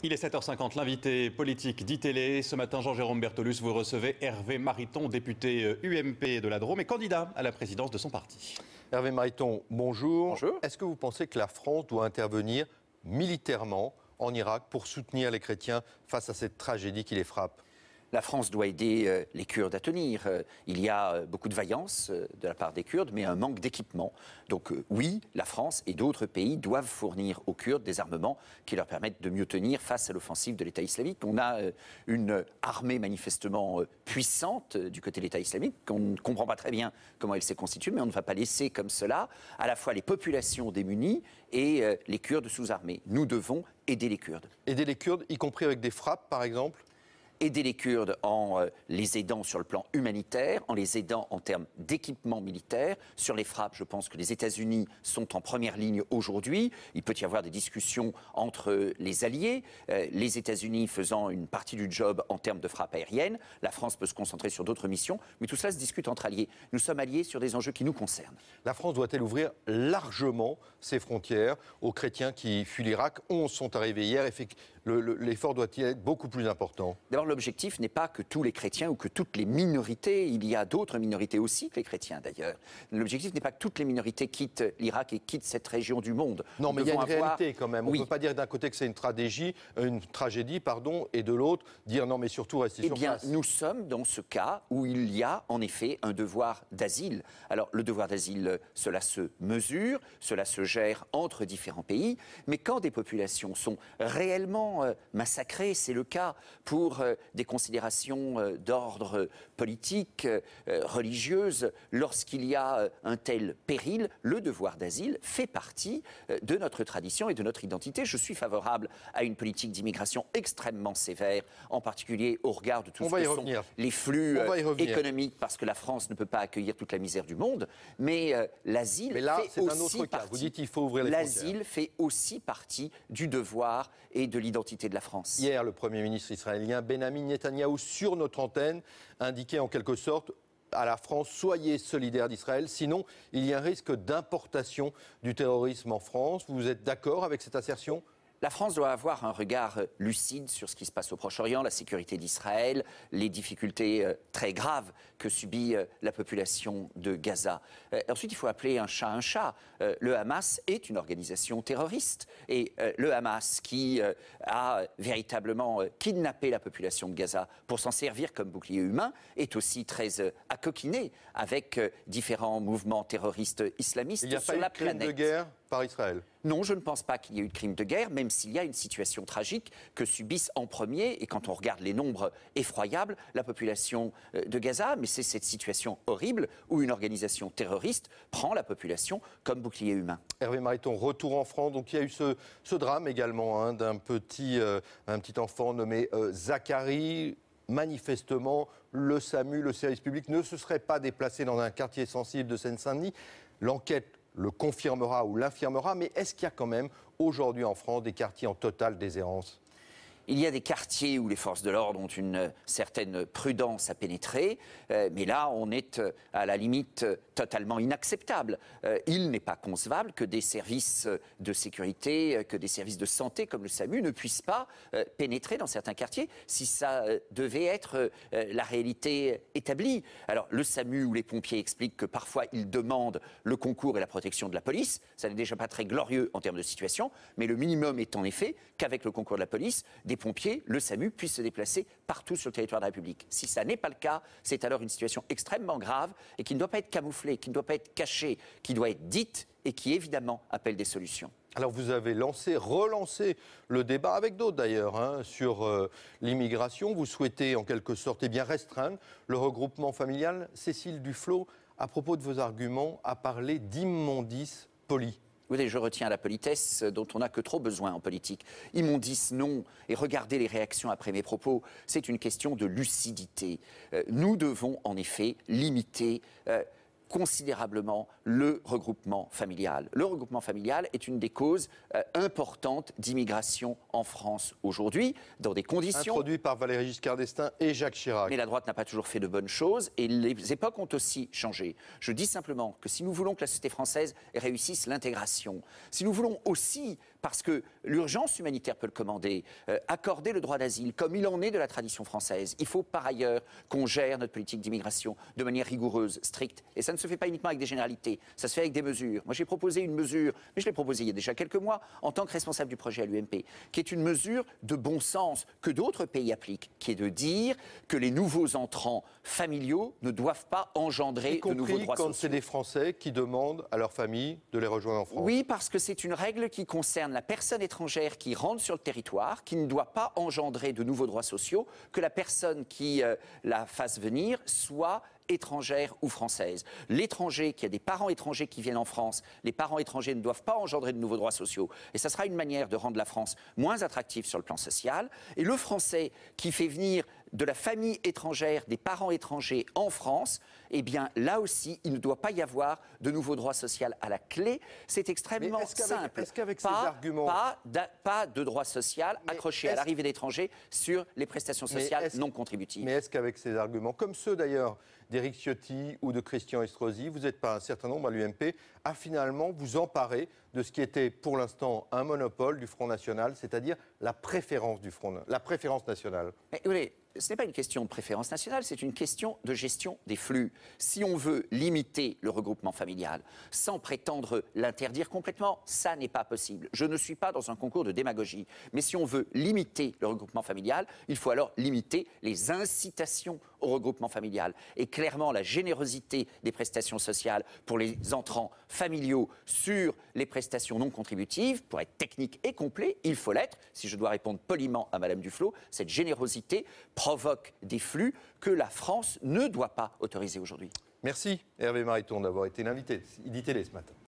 Il est 7h50, l'invité politique d'ITélé. Ce matin, Jean-Jérôme Bertolus, vous recevez Hervé Mariton, député UMP de la Drôme et candidat à la présidence de son parti. Hervé Mariton, bonjour. Bonjour. Est-ce que vous pensez que la France doit intervenir militairement en Irak pour soutenir les chrétiens face à cette tragédie qui les frappe ? La France doit aider les Kurdes à tenir. Il y a beaucoup de vaillance de la part des Kurdes, mais un manque d'équipement. Donc oui, la France et d'autres pays doivent fournir aux Kurdes des armements qui leur permettent de mieux tenir face à l'offensive de l'État islamique. On a une armée manifestement puissante du côté de l'État islamique. On ne comprend pas très bien comment elle s'est constituée, mais on ne va pas laisser comme cela à la fois les populations démunies et les Kurdes sous-armés. Nous devons aider les Kurdes. Aider les Kurdes, y compris avec des frappes, par exemple ? Aider les Kurdes en les aidant sur le plan humanitaire, en les aidant en termes d'équipement militaire. Sur les frappes, je pense que les États-Unis sont en première ligne aujourd'hui. Il peut y avoir des discussions entre les alliés, les États-Unis faisant une partie du job en termes de frappe aérienne. La France peut se concentrer sur d'autres missions, mais tout cela se discute entre alliés. Nous sommes alliés sur des enjeux qui nous concernent. La France doit-elle ouvrir largement ses frontières aux chrétiens qui fuient l'Irak ? 11 sont arrivés hier. L'effort doit-il être beaucoup plus important ? D'abord, l'objectif n'est pas que tous les chrétiens ou que toutes les minorités, il y a d'autres minorités aussi que les chrétiens d'ailleurs. L'objectif n'est pas que toutes les minorités quittent l'Irak et quittent cette région du monde. Non, mais il y a une réalité quand même. On ne peut pas dire d'un côté que c'est une tragédie, et de l'autre dire non, mais surtout rester sur place. Nous sommes dans ce cas où il y a en effet un devoir d'asile. Alors, le devoir d'asile, cela se mesure, cela se gère entre différents pays, mais quand des populations sont réellement massacrées, c'est le cas pour des considérations d'ordre politique, religieuse, lorsqu'il y a un tel péril, le devoir d'asile fait partie de notre tradition et de notre identité. Je suis favorable à une politique d'immigration extrêmement sévère, en particulier au regard de tout ce que sont les flux économiques, parce que la France ne peut pas accueillir toute la misère du monde, mais l'asile fait aussi un autre cas. Vous dites qu'il faut ouvrir les frontières. L'asile fait aussi partie du devoir et de l'identité de la France. Hier, le Premier ministre israélien Benjamin Netanyahou, sur notre antenne, indiquait en quelque sorte à la France, soyez solidaires d'Israël, sinon il y a un risque d'importation du terrorisme en France. Vous êtes d'accord avec cette assertion ? La France doit avoir un regard lucide sur ce qui se passe au Proche-Orient, la sécurité d'Israël, les difficultés très graves que subit la population de Gaza. Ensuite, il faut appeler un chat un chat. Le Hamas est une organisation terroriste. Et le Hamas, qui a véritablement kidnappé la population de Gaza pour s'en servir comme bouclier humain, est aussi très accoquiné avec différents mouvements terroristes islamistes sur la planète. Il n'y a pas eu de crime de guerre par Israël ? Non, je ne pense pas qu'il y ait eu de crime de guerre, même s'il y a une situation tragique que subissent en premier, et quand on regarde les nombres effroyables, la population de Gaza. Mais c'est cette situation horrible où une organisation terroriste prend la population comme bouclier humain. Hervé Mariton, retour en France. Donc il y a eu ce drame également d'un petit enfant nommé Zachary. Manifestement, le SAMU, le service public, ne se serait pas déplacé dans un quartier sensible de Seine-Saint-Denis. L'enquête le confirmera ou l'infirmera, mais est-ce qu'il y a quand même aujourd'hui en France des quartiers en totale déshérence ? Il y a des quartiers où les forces de l'ordre ont une certaine prudence à pénétrer, mais là, on est à la limite totalement inacceptable. Il n'est pas concevable que des services de sécurité, que des services de santé comme le SAMU ne puissent pas pénétrer dans certains quartiers si ça devait être la réalité établie. Alors, le SAMU ou les pompiers expliquent que parfois, ils demandent le concours et la protection de la police. Ça n'est déjà pas très glorieux en termes de situation, mais le minimum est en effet qu'avec le concours de la police, des pompiers, le SAMU, puissent se déplacer partout sur le territoire de la République. Si ça n'est pas le cas, c'est alors une situation extrêmement grave et qui ne doit pas être camouflée, qui ne doit pas être cachée, qui doit être dite et qui évidemment appelle des solutions. Alors vous avez relancé le débat avec d'autres d'ailleurs sur l'immigration. Vous souhaitez en quelque sorte restreindre le regroupement familial. Cécile Duflot, à propos de vos arguments, a parlé d'immondices polis. Vous voyez, je retiens la politesse dont on n'a que trop besoin en politique. Immondice, non. Et regardez les réactions après mes propos. C'est une question de lucidité. Nous devons en effet limiter considérablement le regroupement familial. Le regroupement familial est une des causes importantes d'immigration en France aujourd'hui, dans des conditions... Introduit par Valéry Giscard d'Estaing et Jacques Chirac. Mais la droite n'a pas toujours fait de bonnes choses et les époques ont aussi changé. Je dis simplement que si nous voulons que la société française réussisse l'intégration, si nous voulons aussi parce que l'urgence humanitaire peut le commander, accorder le droit d'asile, comme il en est de la tradition française. Il faut par ailleurs qu'on gère notre politique d'immigration de manière rigoureuse, stricte. Et ça ne se fait pas uniquement avec des généralités, ça se fait avec des mesures. Moi, j'ai proposé une mesure, mais je l'ai proposée il y a déjà quelques mois, en tant que responsable du projet à l'UMP, qui est une mesure de bon sens que d'autres pays appliquent, qui est de dire que les nouveaux entrants familiaux ne doivent pas engendrer de nouveaux droits sociaux. Quand c'est des Français qui demandent à leur famille de les rejoindre en France. Oui, parce que c'est une règle qui concerne la personne étrangère qui rentre sur le territoire, qui ne doit pas engendrer de nouveaux droits sociaux, que la personne qui la fasse venir soit étrangère ou française. L'étranger, qui a des parents étrangers qui viennent en France, les parents étrangers ne doivent pas engendrer de nouveaux droits sociaux. Et ça sera une manière de rendre la France moins attractive sur le plan social. Et le Français qui fait venir de la famille étrangère, des parents étrangers en France, eh bien là aussi, il ne doit pas y avoir de nouveaux droits sociaux à la clé. C'est extrêmement simple. Est-ce qu'avec ces arguments... Pas de droits sociaux accrochés à l'arrivée d'étrangers sur les prestations sociales non contributives. Mais est-ce qu'avec ces arguments, comme ceux d'ailleurs d'Éric Ciotti ou de Christian Estrosi, vous n'êtes pas un certain nombre à l'UMP à finalement vous emparer de ce qui était pour l'instant un monopole du Front National, c'est-à-dire la préférence du Front, la préférence nationale? Mais, vous voyez, ce n'est pas une question de préférence nationale, c'est une question de gestion des flux. Si on veut limiter le regroupement familial sans prétendre l'interdire complètement, ça n'est pas possible. Je ne suis pas dans un concours de démagogie. Mais si on veut limiter le regroupement familial, il faut alors limiter les incitations au regroupement familial. Et clairement, la générosité des prestations sociales pour les entrants familiaux sur les prestations non contributives, pour être technique et complet, il faut l'être. Si je dois répondre poliment à Madame Duflot, cette générosité provoque des flux que la France ne doit pas autoriser aujourd'hui. Merci Hervé Mariton d'avoir été l'invité d'ITélé ce matin.